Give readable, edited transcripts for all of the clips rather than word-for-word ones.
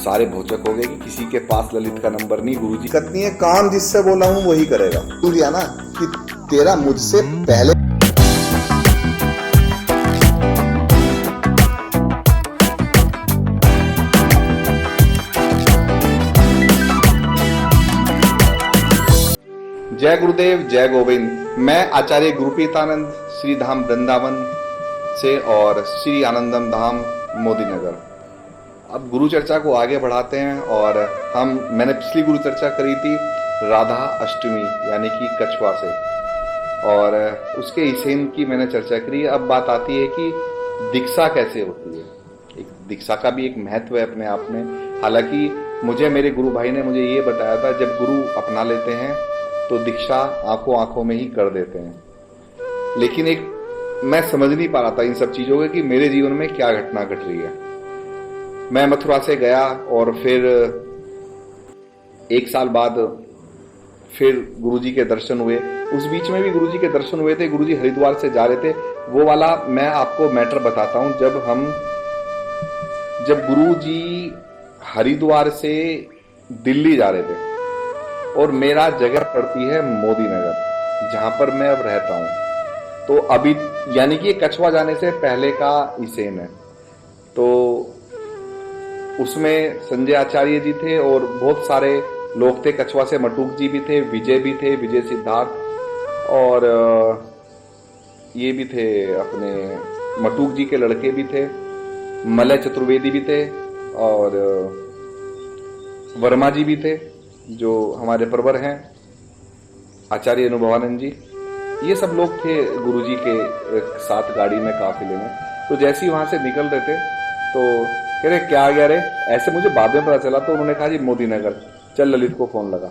सारे भौचक हो गए कि किसी के पास ललित का नंबर नहीं। गुरुजी कतनी है, काम जिससे बोला हूँ वही करेगा। तू लिया ना कि तेरा मुझसे पहले जय गुरुदेव, जय गोविंद। मैं आचार्य गुरुप्रीतानंद श्री धाम वृंदावन से और श्री आनंदम धाम मोदी नगर। अब गुरु चर्चा को आगे बढ़ाते हैं और मैंने पिछली गुरु चर्चा करी थी राधा अष्टमी यानी कि कछुआ से, और उसके इसेन की मैंने चर्चा करी। अब बात आती है कि दीक्षा कैसे होती है। एक दीक्षा का भी एक महत्व है अपने आप में। हालांकि मुझे मेरे गुरु भाई ने मुझे ये बताया था, जब गुरु अपना लेते हैं तो दीक्षा आंखों आंखों में ही कर देते हैं। लेकिन एक मैं समझ नहीं पा रहा था इन सब चीजों के कि मेरे जीवन में क्या घटना घट रही है। मैं मथुरा से गया और फिर एक साल बाद फिर गुरुजी के दर्शन हुए। उस बीच में भी गुरुजी के दर्शन हुए थे। गुरुजी हरिद्वार से जा रहे थे, वो वाला मैं आपको मैटर बताता हूं। जब गुरुजी हरिद्वार से दिल्ली जा रहे थे और मेरा जगह पड़ती है मोदी नगर, जहां पर मैं अब रहता हूं। तो अभी यानी कि कछुआ जाने से पहले का इसेन है। तो उसमें संजय आचार्य जी थे और बहुत सारे लोग थे। कछुआ से मटुक जी भी थे, विजय भी थे, विजय सिद्धार्थ, और ये भी थे अपने मटुक जी के लड़के भी थे, मलय चतुर्वेदी भी थे, और वर्मा जी भी थे जो हमारे परवर हैं, आचार्य अनुभवानंद जी। ये सब लोग थे गुरुजी के साथ गाड़ी में, काफिले में। तो जैसे ही वहां से निकल रहे थे तो कह रहे क्या गया रे, ऐसे मुझे बाद में पता चला। तो उन्होंने कहा जी मोदी नगर चल, ललित को फोन लगा।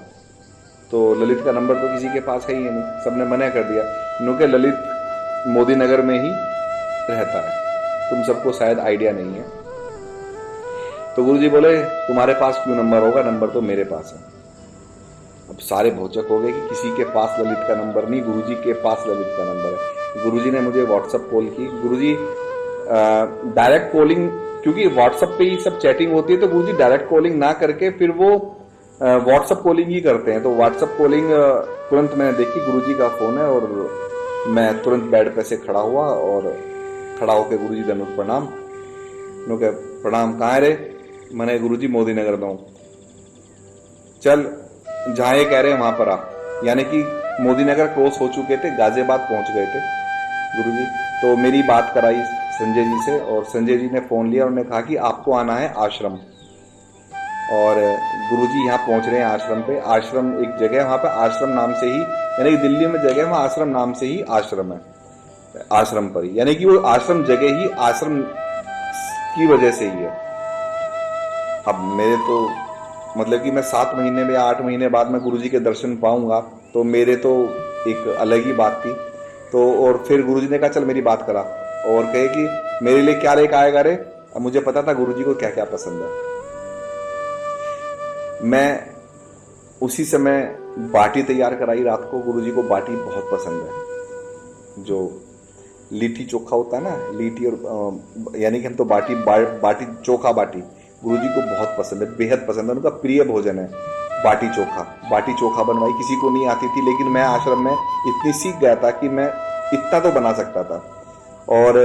तो ललित का नंबर तो किसी के पास है ही नहीं, सबने मना कर दिया। उन्होंने ललित मोदी नगर में ही रहता है, तुम सबको शायद आइडिया नहीं है। तो गुरुजी बोले तुम्हारे पास क्यों नंबर होगा, नंबर तो मेरे पास है। अब सारे भौचक हो गए कि किसी के पास ललित का नंबर नहीं, गुरुजी के पास ललित का नंबर है। गुरुजी ने मुझे व्हाट्सएप कॉल की। गुरुजी डायरेक्ट कॉलिंग, क्योंकि व्हाट्सएप पे ही सब चैटिंग होती है, तो गुरुजी डायरेक्ट कॉलिंग ना करके फिर वो व्हाट्सएप कॉलिंग ही करते हैं। तो व्हाट्सएप कॉलिंग तुरंत मैंने देखी, गुरुजी का फोन है, और मैं तुरंत बेड पे से खड़ा हुआ और खड़ा होकर गुरुजी धनुष प्रणाम। प्रणाम, कहाँ है रे? मैंने गुरुजी मोदी नगर में हूं, चल जहां ये कह रहे हैं वहां पर आ। यानी कि मोदी नगर क्रॉस हो चुके थे, गाजियाबाद पहुंच गए थे गुरुजी। तो मेरी बात कराई संजय जी से, और संजय जी ने फोन लिया और उन्होंने कहा कि आपको आना है आश्रम। और गुरुजी यहाँ पहुंच रहे हैं आश्रम पे। आश्रम एक जगह है, वहां पे आश्रम नाम से ही, यानी कि दिल्ली में जगह है वहां आश्रम नाम से ही आश्रम है। आश्रम पर ही, यानी कि वो आश्रम जगह ही आश्रम की वजह से ही है। अब मेरे तो मतलब कि मैं 7 महीने में या 8 महीने बाद मैं गुरुजी के दर्शन पाऊंगा, तो मेरे तो एक अलग ही बात थी। तो और फिर गुरुजी ने कहा चल मेरी बात करा, और कहे कि मेरे लिए क्या लेकर आएगा रे। अब मुझे पता था गुरुजी को क्या क्या पसंद है। मैं उसी समय बाटी तैयार कराई रात को। गुरुजी को बाटी बहुत पसंद है, जो लिट्टी चोखा होता है ना, लिट्टी और यानी कि हम तो बाटी चोखा बाटी गुरुजी को बहुत पसंद है, बेहद पसंद है। उनका प्रिय भोजन है बाटी चोखा। बाटी चोखा बनवाई, किसी को नहीं आती थी, लेकिन मैं आश्रम में इतनी सीख गया था कि मैं इतना तो बना सकता था। और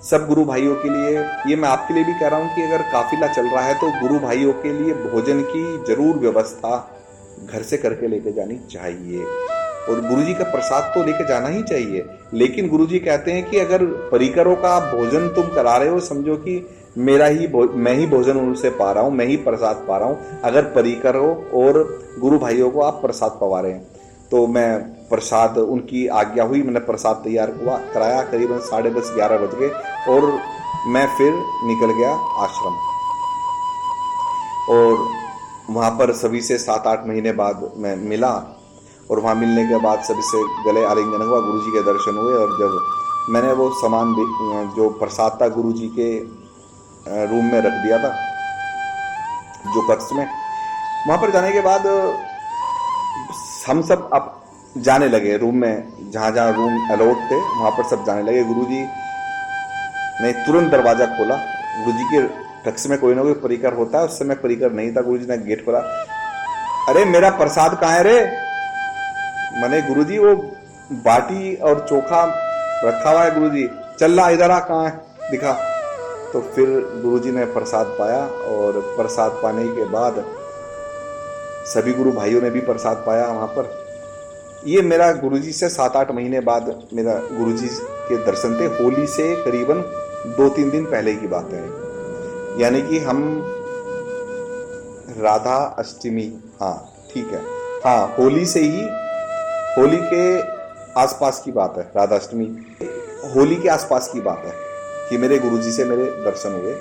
सब गुरु भाइयों के लिए, ये मैं आपके लिए भी कह रहा हूं कि अगर काफिला चल रहा है तो गुरु भाइयों के लिए भोजन की जरूर व्यवस्था घर से करके लेके जानी चाहिए। और गुरुजी का प्रसाद तो लेके जाना ही चाहिए। लेकिन गुरुजी कहते हैं कि अगर परिकरों का भोजन तुम करा रहे हो, समझो कि मैं ही भोजन उनसे पा रहा हूं, मैं ही प्रसाद पा रहा हूं। अगर परिकर हो और गुरु भाइयों को आप प्रसाद पवा रहे हैं, तो मैं प्रसाद, उनकी आज्ञा हुई, मैंने प्रसाद तैयार कराया। करीबन 10:30-11 बज गए और मैं फिर निकल गया आश्रम। और वहां पर सभी से 7-8 महीने बाद मैं मिला, और वहां मिलने के बाद सभी से गले आलिंगन हुआ, गुरुजी के दर्शन हुए। और जब मैंने वो सामान जो प्रसाद था गुरुजी के रूम में रख दिया था, जो कक्ष में, वहां पर जाने के बाद हम सब अब जाने लगे रूम में, जहां जहां रूम अलॉट थे वहां पर सब जाने लगे। गुरुजी ने तुरंत दरवाजा खोला। गुरुजी के कक्ष में कोई ना कोई परिकर होता है, उस समय परिकर नहीं था। गुरुजी ने गेट खोला, अरे मेरा प्रसाद कहाँ है रे? मैंने गुरुजी वो बाटी और चोखा रखा हुआ है गुरुजी, चल रहा इधर आ, कहाँ है दिखा। तो फिर गुरुजी ने प्रसाद पाया और प्रसाद पाने के बाद सभी गुरु भाइयों ने भी प्रसाद पाया वहां पर। ये मेरा गुरुजी से 7-8 महीने बाद मेरा गुरुजी के दर्शन थे। होली से करीबन 2-3 दिन पहले की बात है, यानी कि हम राधा अष्टमी, हाँ ठीक है, हाँ होली से ही, होली के आसपास की बात है, राधा अष्टमी होली के आसपास की बात है कि मेरे गुरुजी से मेरे दर्शन हुए।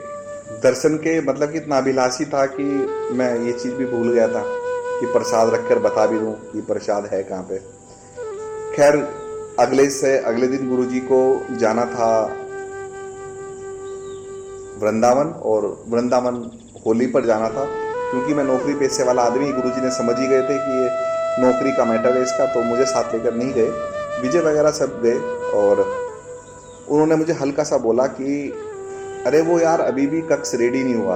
दर्शन के मतलब कि इतना अभिलाषी था कि मैं ये चीज़ भी भूल गया था कि प्रसाद रखकर बता भी दूं कि प्रसाद है कहाँ पे। खैर अगले दिन गुरुजी को जाना था वृंदावन, और वृंदावन होली पर जाना था। क्योंकि मैं नौकरी पेशे वाला आदमी, गुरुजी ने समझ ही गए थे कि ये नौकरी का मैटर है इसका, तो मुझे साथ लेकर नहीं गए। विजय वगैरह सब गए और उन्होंने मुझे हल्का सा बोला कि अरे वो यार अभी भी कक्ष रेडी नहीं हुआ।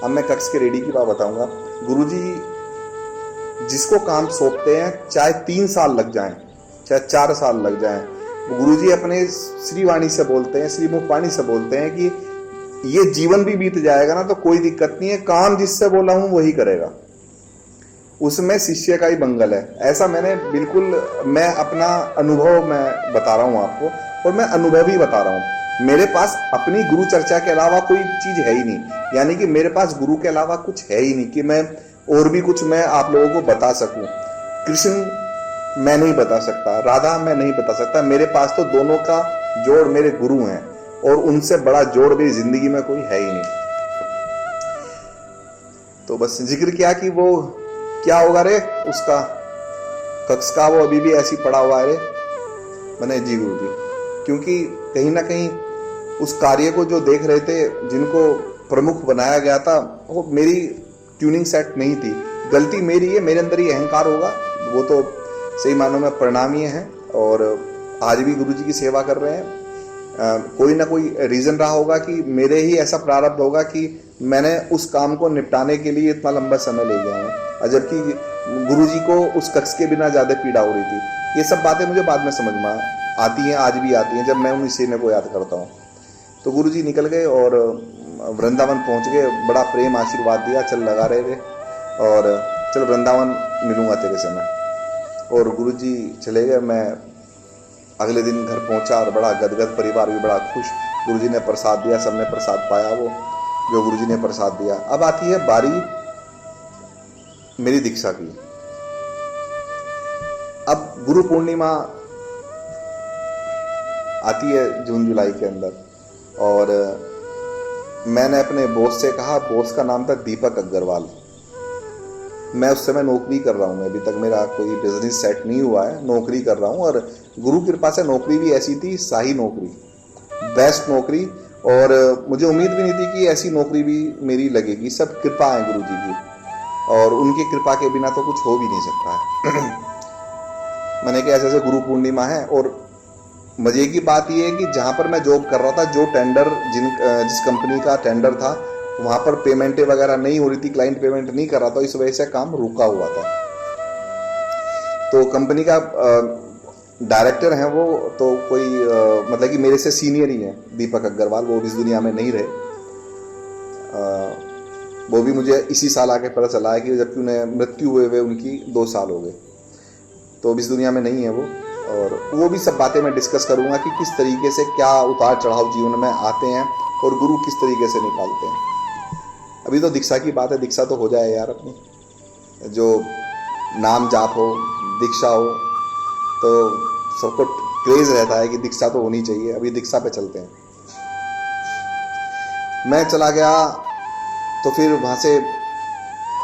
अब मैं कक्ष के रेडी की बात बताऊंगा। गुरुजी जिसको काम सौंपते हैं, चाहे 3 साल लग जाएं, चाहे 4 साल लग जाएं, गुरुजी अपने श्रीवाणी से बोलते हैं, श्रीमुखवाणी से बोलते हैं कि ये जीवन भी बीत जाएगा ना तो कोई दिक्कत नहीं है, काम जिससे बोला हूं वही करेगा, उसमें शिष्य का ही मंगल है। ऐसा मैंने बिल्कुल, मैं अपना अनुभव मैं बता रहा हूं आपको, और मैं अनुभव ही बता रहा हूं। मेरे पास अपनी गुरु चर्चा के अलावा कोई चीज है ही नहीं, यानी कि मेरे पास गुरु के अलावा कुछ है ही नहीं कि मैं और भी कुछ मैं आप लोगों को बता सकूं। कृष्ण मैं नहीं बता सकता, राधा मैं नहीं बता सकता, मेरे पास तो दोनों का जोड़ मेरे गुरु हैं, और उनसे बड़ा जोड़ मेरी जिंदगी में कोई है ही नहीं। तो बस जिक्र किया कि वो क्या होगा रे उसका कक्ष का, वो अभी भी ऐसी पड़ा हुआ है रे। मैंने जी गुरु जी, क्योंकि कहीं ना कहीं उस कार्य को जो देख रहे थे, जिनको प्रमुख बनाया गया था, वो मेरी ट्यूनिंग सेट नहीं थी। गलती मेरी है, मेरे अंदर ही अहंकार होगा, वो तो सही मानों में परिणामीय है, और आज भी गुरुजी की सेवा कर रहे हैं। कोई ना कोई रीजन रहा होगा कि मेरे ही ऐसा प्रारब्ध होगा कि मैंने उस काम को निपटाने के लिए इतना लंबा समय ले गया हूँ, जबकि गुरुजी को उस कक्ष के बिना ज्यादा पीड़ा हो रही थी। ये सब बातें मुझे बाद में समझ में आती हैं, आज भी आती हैं जब मैं उन सीने को याद करता हूँ। तो गुरुजी निकल गए और वृंदावन पहुंच गए, बड़ा प्रेम आशीर्वाद दिया, चल लगा रहे थे, और चल वृंदावन मिलूंगा तेरे से मैं। और गुरुजी चले गए। मैं अगले दिन घर पहुंचा और बड़ा गदगद, परिवार भी बड़ा खुश। गुरुजी ने प्रसाद दिया, सबने प्रसाद पाया वो जो गुरुजी ने प्रसाद दिया। अब आती है बारी मेरी दीक्षा की। अब गुरु पूर्णिमा आती है जून जुलाई के अंदर, और मैंने अपने बॉस से कहा, बॉस का नाम था दीपक अग्रवाल। मैं उस समय नौकरी कर रहा हूँ, अभी तक मेरा कोई बिजनेस सेट नहीं हुआ है, नौकरी कर रहा हूँ, और गुरु कृपा से नौकरी भी ऐसी थी, शाही नौकरी, बेस्ट नौकरी, और मुझे उम्मीद भी नहीं थी कि ऐसी नौकरी भी मेरी लगेगी। सब कृपा है गुरु जी की, और उनकी कृपा के बिना तो कुछ हो भी नहीं सकता है। मैंने कहा ऐसे ऐसे गुरु पूर्णिमा है, और मजे की बात यह है कि जहाँ पर मैं जॉब कर रहा था, जो टेंडर जिस कंपनी का टेंडर था, वहाँ पर पेमेंटें वगैरह नहीं हो रही थी, क्लाइंट पेमेंट नहीं कर रहा था, इस वजह से काम रुका हुआ था। तो कंपनी का डायरेक्टर हैं वो, तो कोई मतलब कि मेरे से सीनियर ही हैं, दीपक अग्रवाल, वो इस दुनिया में नहीं रहे। वो भी मुझे इसी साल आके पता चला है कि जबकि उन्हें मृत्यु हुए हुए उनकी 2 साल हो गए, तो इस दुनिया में नहीं है वो। और वो भी सब बातें मैं डिस्कस करूंगा कि किस तरीके से क्या उतार चढ़ाव जीवन में आते हैं और गुरु किस तरीके से निकालते हैं। अभी तो दीक्षा की बात है, दीक्षा तो हो जाए यार अपनी, जो नाम जाप हो, दीक्षा हो, तो सबको क्रेज रहता है कि दीक्षा तो होनी चाहिए। अभी दीक्षा पे चलते हैं। मैं चला गया तो फिर वहाँ से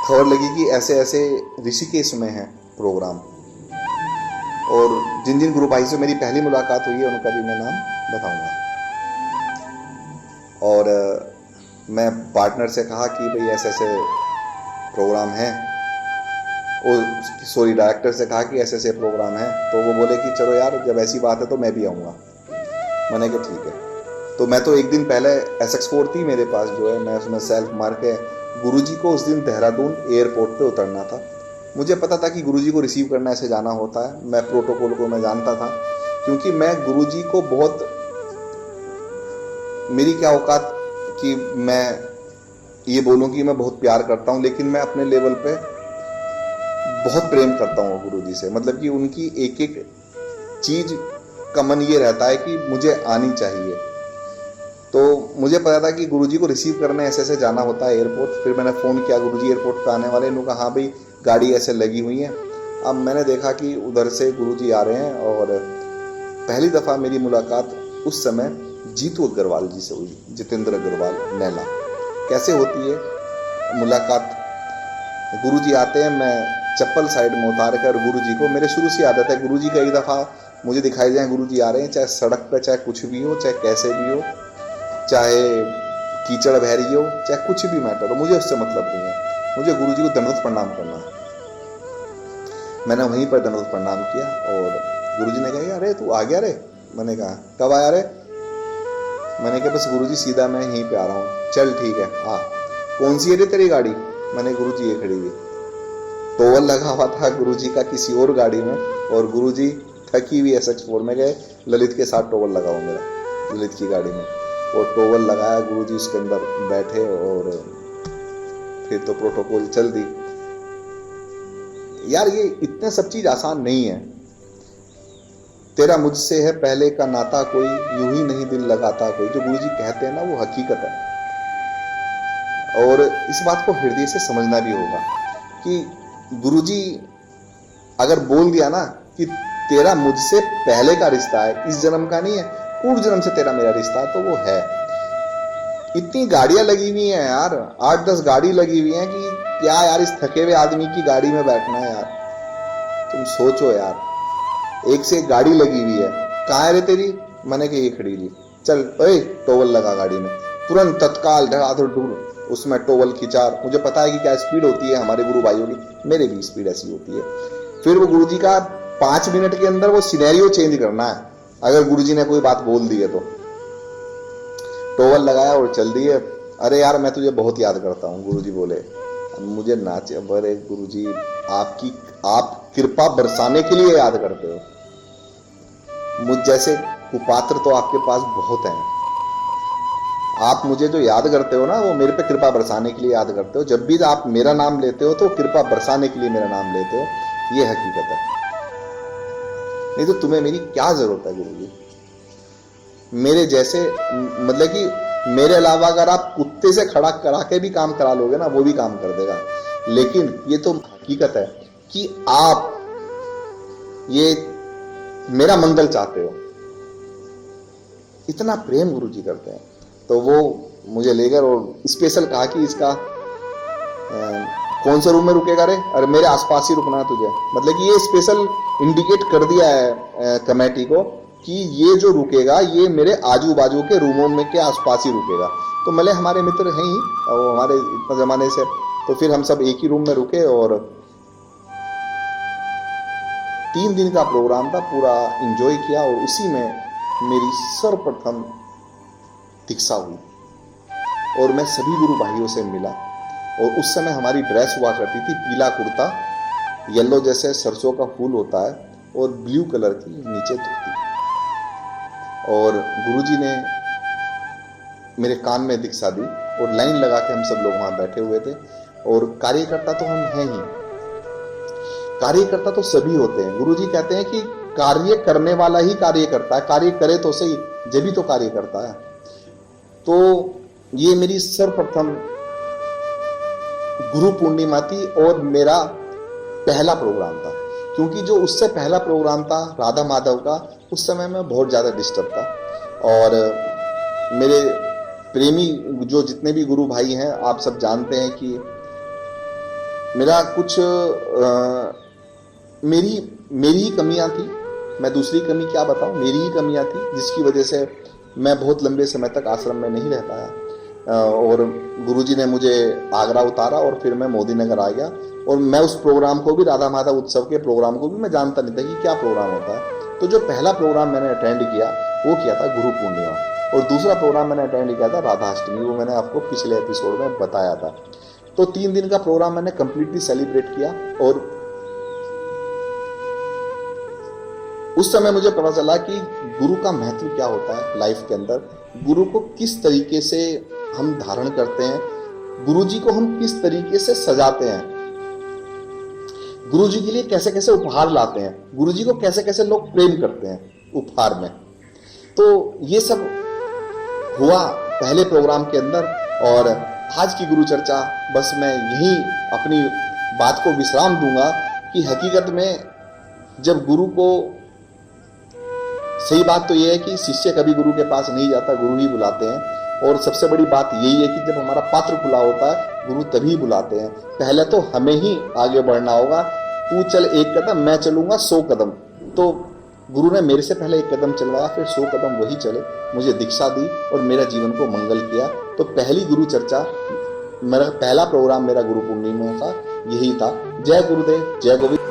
खबर लगी कि ऐसे ऐसे ऋषिकेश में है प्रोग्राम, और जिन जिन गुरु भाई से मेरी पहली मुलाकात हुई है उनका भी मैं नाम बताऊंगा। और मैं पार्टनर से कहा कि भाई ऐसे ऐसे प्रोग्राम है, और सॉरी डायरेक्टर से कहा कि ऐसे ऐसे प्रोग्राम है, तो वो बोले कि चलो यार जब ऐसी बात है तो मैं भी आऊँगा। मैंने कहा ठीक है। तो मैं तो एक दिन पहले SX4 थी मेरे पास जो है, मैं उसमें सेल्फ मार के गुरुजी को उस दिन देहरादून एयरपोर्ट पे उतरना था। मुझे पता था कि गुरुजी को रिसीव करना ऐसे जाना होता है, मैं प्रोटोकॉल को मैं जानता था, क्योंकि मैं गुरुजी को बहुत, मेरी क्या औकात कि मैं ये बोलूं कि मैं बहुत प्यार करता हूं, लेकिन मैं अपने लेवल पे बहुत प्रेम करता हूँ गुरुजी से। मतलब कि उनकी एक एक चीज का मन ये रहता है कि मुझे आनी चाहिए। तो मुझे पता था कि गुरुजी को रिसीव करने ऐसे ऐसे जाना होता है एयरपोर्ट। फिर मैंने फ़ोन किया, गुरुजी एयरपोर्ट पे आने वाले, इन्होंने कहा हाँ भाई गाड़ी ऐसे लगी हुई है। अब मैंने देखा कि उधर से गुरुजी आ रहे हैं, और पहली दफ़ा मेरी मुलाकात उस समय जीतू अग्रवाल जी से हुई, जितेंद्र अग्रवाल नैला। कैसे होती है मुलाकात, गुरुजी आते हैं, मैं चप्पल साइड में उतार कर गुरुजी को, मेरे शुरू से आदत है गुरुजी का एक दफ़ा मुझे दिखाई जाए गुरुजी आ रहे हैं, चाहे सड़क पे चाहे कुछ भी हो, चाहे कैसे भी हो, चाहे कीचड़ बह रही हो, चाहे कुछ भी मैटर हो, मुझे उससे मतलब नहीं है। मुझे गुरुजी को दंडवत प्रणाम करना है। मैंने वहीं पर दंडवत प्रणाम किया और गुरुजी ने कहा अरे तू आ गया रे। मैंने कहा कब आया रे। मैंने कहा बस गुरुजी सीधा मैं यहीं पे आ रहा हूँ। चल ठीक है आ। कौन सी है रे तेरी गाड़ी। मैंने गुरुजी ये खड़ी हुई। टोवल लगा हुआ था गुरुजी का किसी और गाड़ी में, और गुरुजी थकी हुई SX4 में गए, ललित के साथ टोवल लगा हुआ मेरा ललित की गाड़ी में, और टोवल लगाया, गुरुजी उसके अंदर बैठे, और फिर तो प्रोटोकॉल चल दी। यार ये इतने सब चीज आसान नहीं है। तेरा मुझसे है पहले का नाता कोई, यूं ही नहीं दिल लगाता कोई, जो गुरुजी कहते हैं ना वो हकीकत है। और इस बात को हृदय से समझना भी होगा कि गुरुजी अगर बोल दिया ना कि तेरा मुझसे पहले का रिश्ता है, इस जन्म का नहीं है, पूर्व जन्म से तेरा मेरा रिश्ता है, तो वो है। इतनी गाड़ियां लगी हुई हैं यार, 8-10 गाड़ी लगी हुई हैं कि क्या यार इस थके हुए आदमी की गाड़ी में बैठना है यार। तुम सोचो यार, एक से एक गाड़ी लगी हुई है। कहाँ है रे तेरी। मैंने कहा ये खड़ी ली। चल ओए टोवल लगा गाड़ी में। तुरंत तत्काल धड़ाधड़ ढूंढ उसमें टोवल खिंचा। मुझे पता है कि क्या स्पीड होती है हमारे गुरु भाइयों की, मेरे भी स्पीड ऐसी होती है। फिर वो गुरुजी का 5 मिनट के अंदर वो सिनेरियो चेंज करना है, अगर गुरुजी ने कोई बात बोल दी है तो। टोवल लगाया और चल दिए। अरे यार मैं तुझे बहुत याद करता हूँ। गुरुजी बोले मुझे नाचे। अरे गुरुजी आप कृपा बरसाने के लिए याद करते हो। मुझ जैसे कुपात्र तो आपके पास बहुत हैं। आप मुझे जो याद करते हो ना वो मेरे पे कृपा बरसाने के लिए याद करते हो। जब भी आप मेरा नाम लेते हो तो कृपा बरसाने के लिए मेरा नाम लेते हो, ये हकीकत है। नहीं तो तुम्हें मेरी क्या जरूरत है गुरुजी। मेरे जैसे मतलब कि मेरे अलावा अगर आप कुत्ते से खड़ा करा के भी काम करा लोगे ना वो भी काम कर देगा। लेकिन ये तो हकीकत है कि आप ये मेरा मंगल चाहते हो। इतना प्रेम गुरुजी करते हैं। तो वो मुझे लेकर और स्पेशल कहा कि इसका कौन से रूम में रुकेगा रे। अरे मेरे आसपास ही रुकना है तुझे। मतलब कि ये स्पेशल इंडिकेट कर दिया है कमेटी को कि ये जो रुकेगा ये मेरे आजू बाजू के रूमों में के आसपास ही रुकेगा। तो मिले हमारे मित्र हैं ही वो हमारे इतना जमाने से। तो फिर हम सब एक ही रूम में रुके और 3 दिन का प्रोग्राम था, पूरा इंजॉय किया। और उसी में मेरी सर्वप्रथम दीक्षा हुई और मैं सभी गुरु भाइयों से मिला। और उस समय हमारी ड्रेस हुआ करती थी पीला कुर्ता, येलो जैसे सरसों का फूल होता है, और ब्लू कलर की नीचे धोती। और गुरुजी ने मेरे कान में दीक्षा दी और लाइन लगा के हम सब लोग वहां बैठे हुए थे। और कार्यकर्ता तो हम हैं ही, कार्यकर्ता तो सभी होते हैं। गुरुजी कहते हैं कि कार्य करने वाला ही कार्य करता है, कार्य करे तो सही, जब भी तो कार्य करता है। तो ये मेरी सर्वप्रथम गुरु पूर्णिमा थी और मेरा पहला प्रोग्राम था। क्योंकि जो उससे पहला प्रोग्राम था राधा माधव का, उस समय मैं बहुत ज़्यादा डिस्टर्ब था। और मेरे प्रेमी जो जितने भी गुरु भाई हैं आप सब जानते हैं कि मेरा कुछ मेरी ही कमियां थी। मैं दूसरी कमी क्या बताऊं, मेरी ही कमियां थी जिसकी वजह से मैं बहुत लंबे समय तक आश्रम में नहीं रह पाया। और गुरुजी ने मुझे आगरा उतारा और फिर मैं मोदी नगर आ गया। और मैं उस प्रोग्राम को भी, राधा माधव उत्सव के प्रोग्राम को भी मैं जानता नहीं था कि क्या प्रोग्राम होता है। तो जो पहला प्रोग्राम मैंने अटेंड किया वो किया था गुरु पूर्णिमा। और दूसरा प्रोग्राम मैंने अटेंड किया था राधाष्टमी, वो मैंने आपको पिछले एपिसोड में बताया था। तो 3 दिन का प्रोग्राम मैंने कंप्लीटली सेलिब्रेट किया और उस समय मुझे पता चला कि गुरु का महत्व क्या होता है लाइफ के अंदर, गुरु को किस तरीके से हम धारण करते हैं, गुरु जी को हम किस तरीके से सजाते हैं, गुरु जी के लिए कैसे कैसे उपहार लाते हैं, गुरु जी को कैसे कैसे लोग प्रेम करते हैं उपहार में। तो ये सब हुआ पहले प्रोग्राम के अंदर। और आज की गुरु चर्चा बस मैं यही अपनी बात को विश्राम दूंगा कि हकीकत में जब गुरु को, सही बात तो यह है कि शिष्य कभी गुरु के पास नहीं जाता, गुरु ही बुलाते हैं। और सबसे बड़ी बात यही है कि जब हमारा पात्र खुला होता है गुरु तभी बुलाते हैं। पहले तो हमें ही आगे बढ़ना होगा, तू चल 1 कदम, मैं चलूंगा 100 कदम। तो गुरु ने मेरे से पहले 1 कदम चलवाया, फिर 100 कदम वही चले, मुझे दीक्षा दी और मेरा जीवन को मंगल किया। तो पहली गुरु चर्चा, मेरा पहला प्रोग्राम मेरा गुरु पूर्णिमा का यही था। जय गुरुदेव, जय गोविंद।